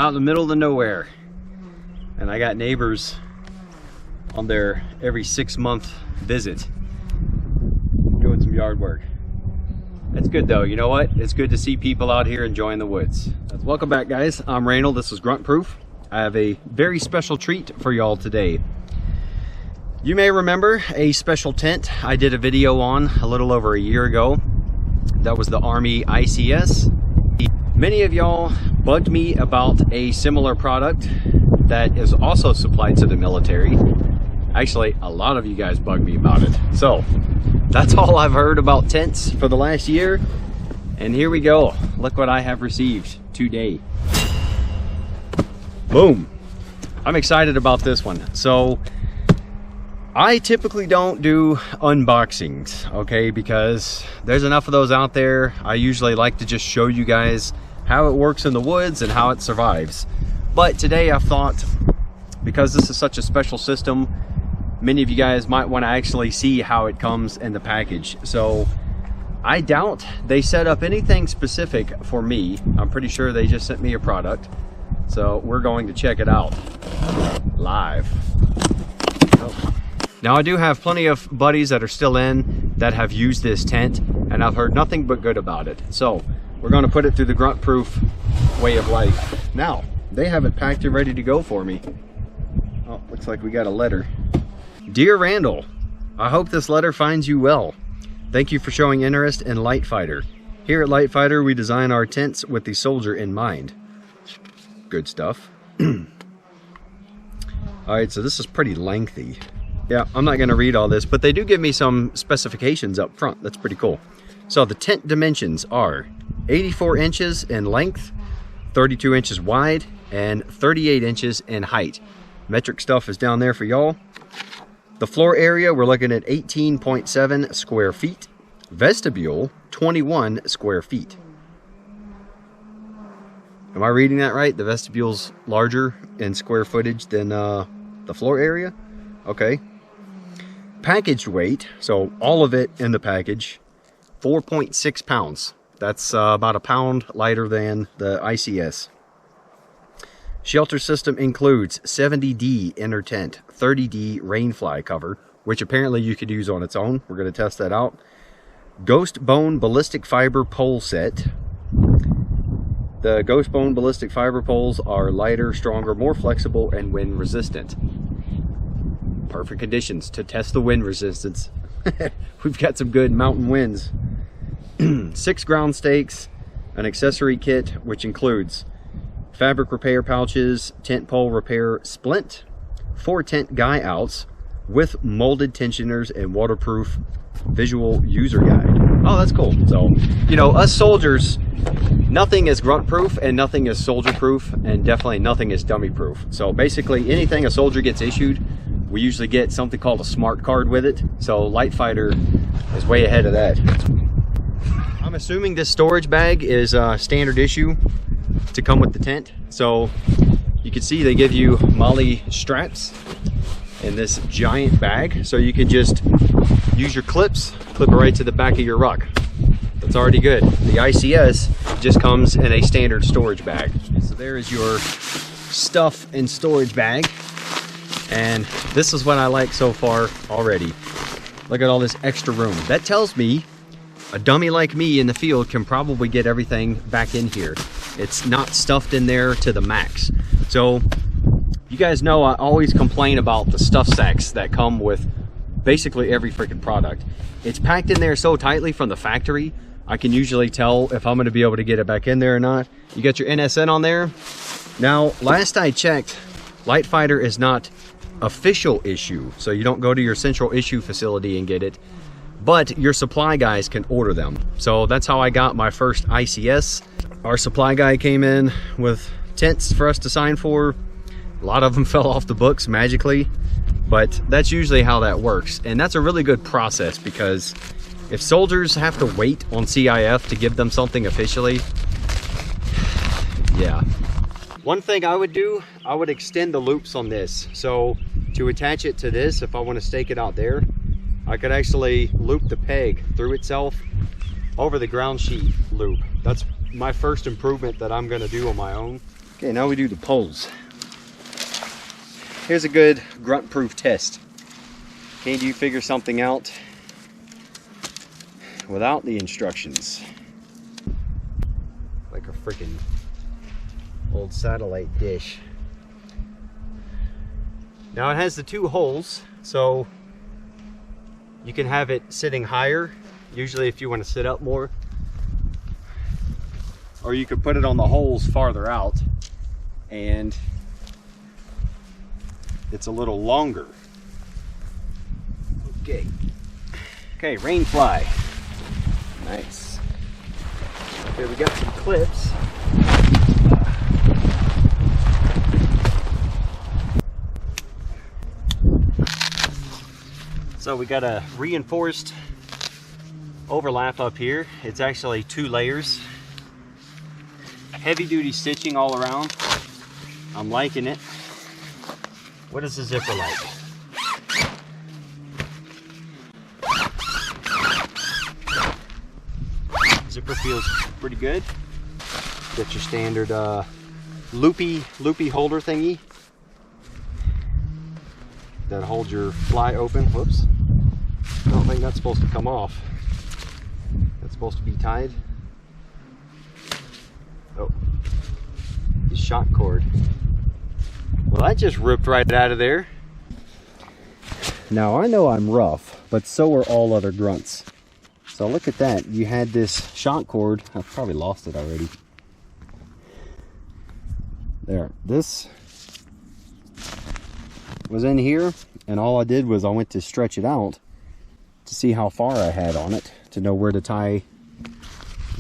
out in the middle of the nowhere, and I got neighbors on their every 6-month visit doing some yard work. That's good though, you know what? It's good to see people out here enjoying the woods. Welcome back, guys. I'm Randall, this is Grunt Proof. I have a very special treat for y'all today. You may remember a special tent I did a video on a little over a year ago. That was the Army ICS. Many of y'all bugged me about a similar product that is also supplied to the military. Actually, a lot of you guys bugged me about it. So that's all I've heard about tents for the last year. And here we go. Look what I have received today. Boom. I'm excited about this one. So I typically don't do unboxings, okay, because there's enough of those out there. I usually like to just show you guys how it works in the woods and how it survives. But today I thought, because this is such a special system, many of you guys might want to actually see how it comes in the package. So I doubt they set up anything specific for me. I'm pretty sure they just sent me a product. So we're going to check it out live. Oh. Now I do have plenty of buddies that are still in that have used this tent, and I've heard nothing but good about it. So we're going to put it through the Grunt Proof way of life. Now they have it packed and ready to go for me. Oh, looks like we got a letter. Dear Randall, I hope this letter finds you well. Thank you for showing interest in LiteFighter. Here at LiteFighter, we design our tents with the soldier in mind. Good stuff. All right, so this is pretty lengthy. Yeah, I'm not going to read all this, but they do give me some specifications up front. That's pretty cool. So the tent dimensions are 84 inches in length, 32 inches wide, and 38 inches in height. Metric stuff is down there for y'all. The floor area, we're looking at 18.7 square feet. Vestibule, 21 square feet. Am I reading that right? The vestibule's larger in square footage than the floor area? Okay. Package weight, so all of it in the package, 4.6 pounds. That's about a pound lighter than the ICS. Shelter system includes 70D inner tent, 30D rainfly cover, which apparently you could use on its own. We're going to test that out. Ghost bone ballistic fiber pole set. The ghost bone ballistic fiber poles are lighter, stronger, more flexible, and wind resistant. Perfect conditions to test the wind resistance. We've got some good mountain winds. 6 ground stakes, an accessory kit which includes fabric repair pouches, tent pole repair splint, 4 tent guy outs with molded tensioners and waterproof visual user guide. Oh, that's cool. So, you know, us soldiers, nothing is grunt proof and nothing is soldier proof, and definitely nothing is dummy proof. So basically anything a soldier gets issued, we usually get something called a smart card with it. So LiteFighter is way ahead of that. I'm assuming this storage bag is standard issue to come with the tent. So you can see they give you MOLLE straps in this giant bag. So you can just use your clips, clip it right to the back of your ruck. That's already good. The ICS just comes in a standard storage bag. So there is your stuff and storage bag. And this is what I like so far already. Look at all this extra room. That tells me a dummy like me in the field can probably get everything back in here. It's not stuffed in there to the max. So you guys know I always complain about the stuff sacks that come with basically every freaking product. It's packed in there so tightly from the factory, I can usually tell if I'm going to be able to get it back in there or not. You got your NSN on there. Now, last I checked, LiteFighter is not official issue, so you don't go to your central issue facility and get it, but your supply guys can order them. So that's how I got my first ICS. Our supply guy came in with tents for us to sign for. A lot of them fell off the books magically, but that's usually how that works. And that's a really good process, because if soldiers have to wait on CIF to give them something officially, yeah. One thing I would do, I would extend the loops on this. So to attach it to this, if I want to stake it out there, I could actually loop the peg through itself over the ground sheet loop. That's my first improvement that I'm going to do on my own. Okay, now we do the poles. Here's a good grunt proof test. Can you figure something out without the instructions? Like a freaking old satellite dish. Now it has the 2 holes, so you can have it sitting higher, usually if you want to sit up more. Or you could put it on the holes farther out and it's a little longer. Okay. Okay, rain fly. Nice. Okay, we got some clips. So we got a reinforced overlap up here. It's actually 2 layers. Heavy duty stitching all around. I'm liking it. What is the zipper like? Zipper feels pretty good. Got your standard loopy holder thingy that holds your fly open. Whoops. I don't think that's supposed to come off. That's supposed to be tied. Oh, the shock cord. Well, that just ripped right out of there. Now I know I'm rough, but so are all other grunts. So look at that. You had this shock cord. I've probably lost it already. There. This was in here, and all I did was I went to stretch it out to see how far I had on it to know where to tie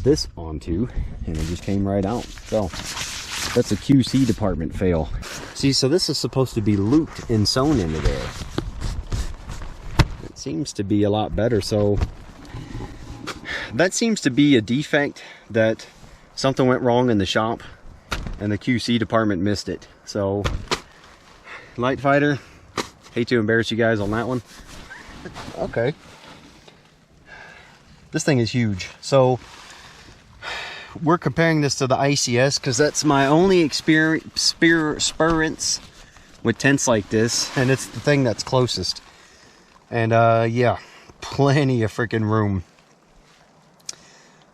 this onto, and it just came right out. So that's a QC department fail. See, so this is supposed to be looped and sewn into there. It seems to be a lot better. So that seems to be a defect, that something went wrong in the shop and the QC department missed it. So LiteFighter, hate to embarrass you guys on that one. Okay, this thing is huge. So we're comparing this to the ICS because that's my only experience with tents like this, and it's the thing that's closest. And yeah, plenty of freaking room.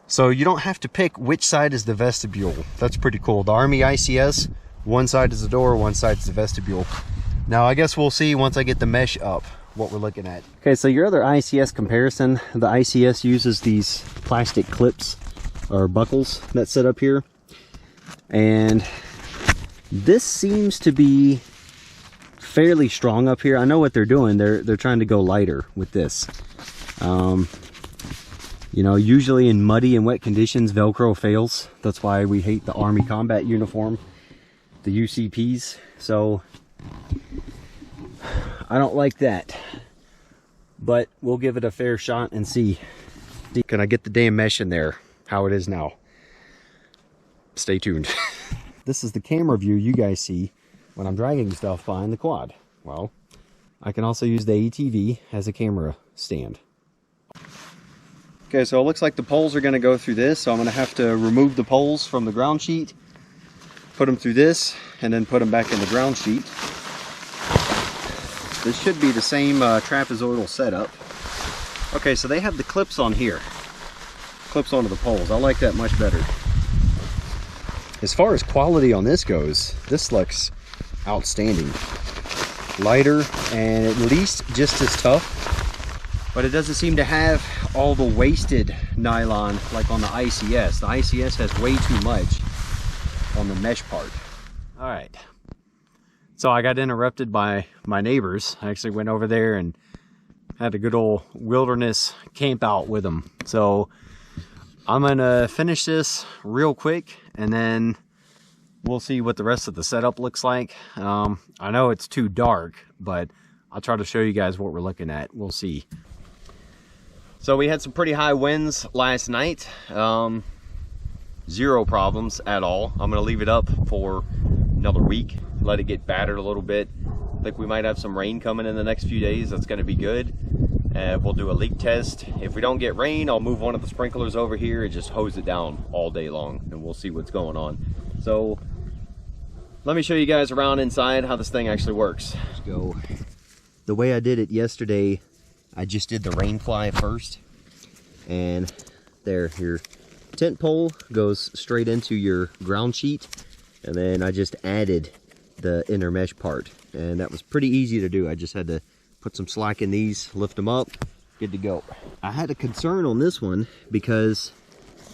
So you don't have to pick which side is the vestibule. That's pretty cool. The Army ICS, one side is the door, one side is the vestibule. Now I guess we'll see once I get the mesh up what we're looking at. Okay, so your other ICS comparison, the ICS uses these plastic clips or buckles that sit up here, and this seems to be fairly strong up here. I know what they're doing. They're trying to go lighter with this. You know, usually in muddy and wet conditions, Velcro fails. That's why we hate the Army combat uniform, the UCPs. So I don't like that, but we'll give it a fair shot and see. Can I get the damn mesh in there how it is now? Stay tuned. This is the camera view you guys see when I'm dragging stuff behind the quad. Well, I can also use the ATV as a camera stand. Okay, so it looks like the poles are going to go through this, so I'm going to have to remove the poles from the ground sheet, put them through this, and then put them back in the ground sheet. This should be the same trapezoidal setup. Okay, so they have the clips on here. Clips onto the poles. I like that much better. As far as quality on this goes, this looks outstanding. Lighter and at least just as tough, but it doesn't seem to have all the wasted nylon like on the ICS. The ICS has way too much on the mesh part. All right, so I got interrupted by my neighbors. I actually went over there and had a good old wilderness camp out with them. So I'm gonna finish this real quick and then we'll see what the rest of the setup looks like. I know it's too dark, but I'll try to show you guys what we're looking at. We'll see. So we had some pretty high winds last night. Zero problems at all. I'm gonna leave it up for another week, let it get battered a little bit. I think we might have some rain coming in the next few days. That's gonna be good. We'll do a leak test. If we don't get rain, I'll move one of the sprinklers over here and just hose it down all day long, and we'll see what's going on. So let me show you guys around inside how this thing actually works. Let's go. The way I did it yesterday, I just did the rain fly first. And there, your tent pole goes straight into your ground sheet. And then I just added the inner mesh part. And that was pretty easy to do. I just had to put some slack in these, lift them up, good to go. I had a concern on this one because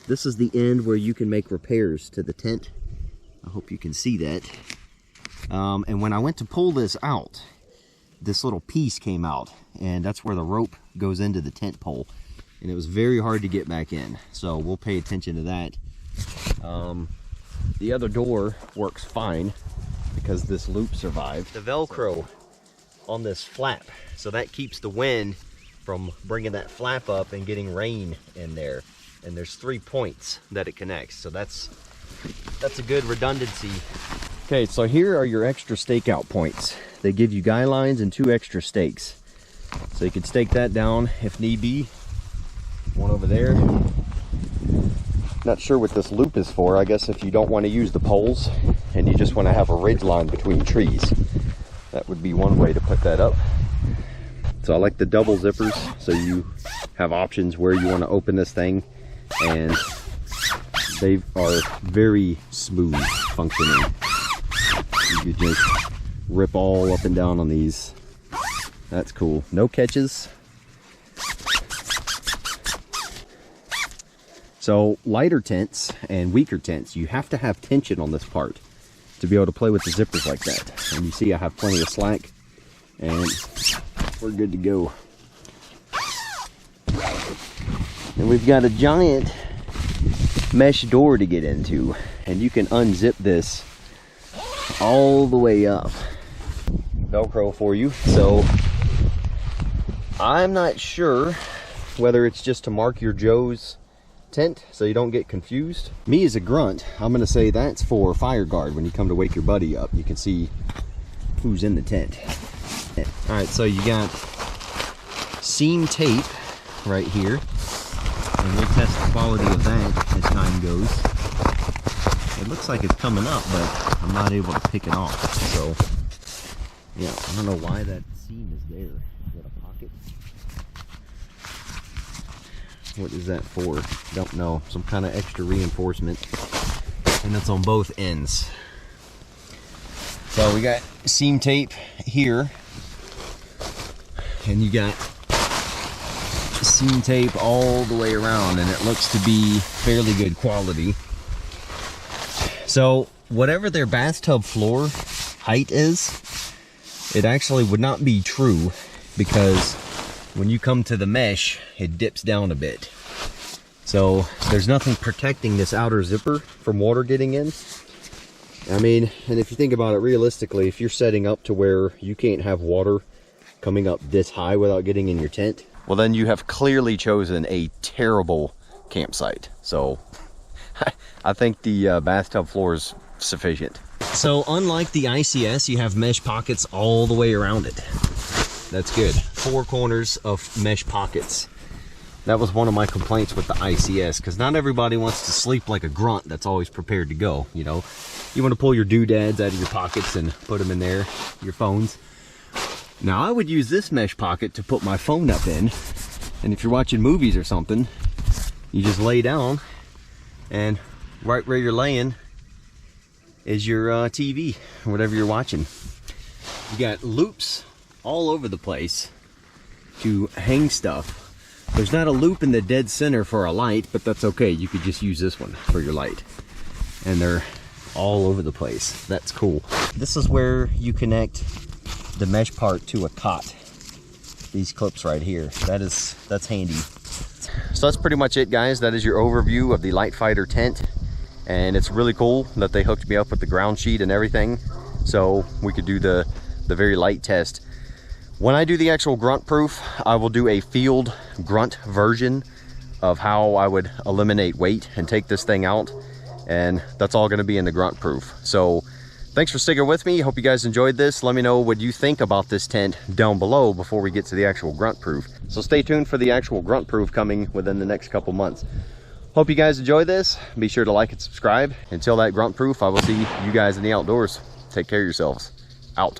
this is the end where you can make repairs to the tent. I hope you can see that. And when I went to pull this out, this little piece came out, and that's where the rope goes into the tent pole. And it was very hard to get back in, so we'll pay attention to that. The other door works fine because this loop survived. The Velcro on this flap, so that keeps the wind from bringing that flap up and getting rain in there. And there's 3 points that it connects, so that's a good redundancy. Okay, so here are your extra stakeout points. They give you guy lines and 2 extra stakes. So you can stake that down if need be. One over there. Not sure what this loop is for. I guess if you don't want to use the poles and you just want to have a ridge line between trees, that would be one way to put that up. So I like the double zippers, so you have options where you want to open this thing, and they are very smooth functioning. You could just rip all up and down on these. That's cool. No catches. So lighter tents and weaker tents, you have to have tension on this part to be able to play with the zippers like that. And you see I have plenty of slack, and we're good to go. And we've got a giant mesh door to get into, and you can unzip this all the way up. Velcro for you. So I'm not sure whether it's just to mark your Joe's tent so you don't get confused. Me as a grunt, I'm gonna say that's for fire guard. When you come to wake your buddy up, you can see who's in the tent. All right, so you got seam tape right here, and we'll test the quality of that as time goes. It looks like it's coming up, but I'm not able to pick it off. So yeah, I don't know why that seam is there. Is that a pocket? What is that for? Don't know. Some kind of extra reinforcement, and it's on both ends. So we got seam tape here, and you got seam tape all the way around, and it looks to be fairly good quality. So whatever their bathtub floor height is, it actually would not be true, because when you come to the mesh, it dips down a bit. So there's nothing protecting this outer zipper from water getting in. I mean, and if you think about it realistically, if you're setting up to where you can't have water coming up this high without getting in your tent, well, then you have clearly chosen a terrible campsite. So I think the bathtub floor is sufficient. So unlike the ICS, you have mesh pockets all the way around it. That's good. 4 corners of mesh pockets. That was one of my complaints with the ICS, because not everybody wants to sleep like a grunt that's always prepared to go, you know. You want to pull your doodads out of your pockets and put them in there, your phones. Now I would use this mesh pocket to put my phone up in, and if you're watching movies or something, you just lay down, and right where you're laying is your TV, or whatever you're watching. You got loops all over the place to hang stuff. There's not a loop in the dead center for a light, but that's okay. You could just use this one for your light. And they're all over the place. That's cool. This is where you connect the mesh part to a cot. These clips right here. That's handy. So that's pretty much it, guys. That is your overview of the LiteFighter tent. And it's really cool that they hooked me up with the ground sheet and everything, so we could do the very light test. When I do the actual grunt proof, I will do a field grunt version of how I would eliminate weight and take this thing out, and that's all going to be in the grunt proof. So thanks for sticking with me. Hope you guys enjoyed this. Let me know what you think about this tent down below before we get to the actual grunt proof. So stay tuned for the actual grunt proof coming within the next couple months. Hope you guys enjoyed this. Be sure to like and subscribe. Until that grunt proof, I will see you guys in the outdoors. Take care of yourselves. Out.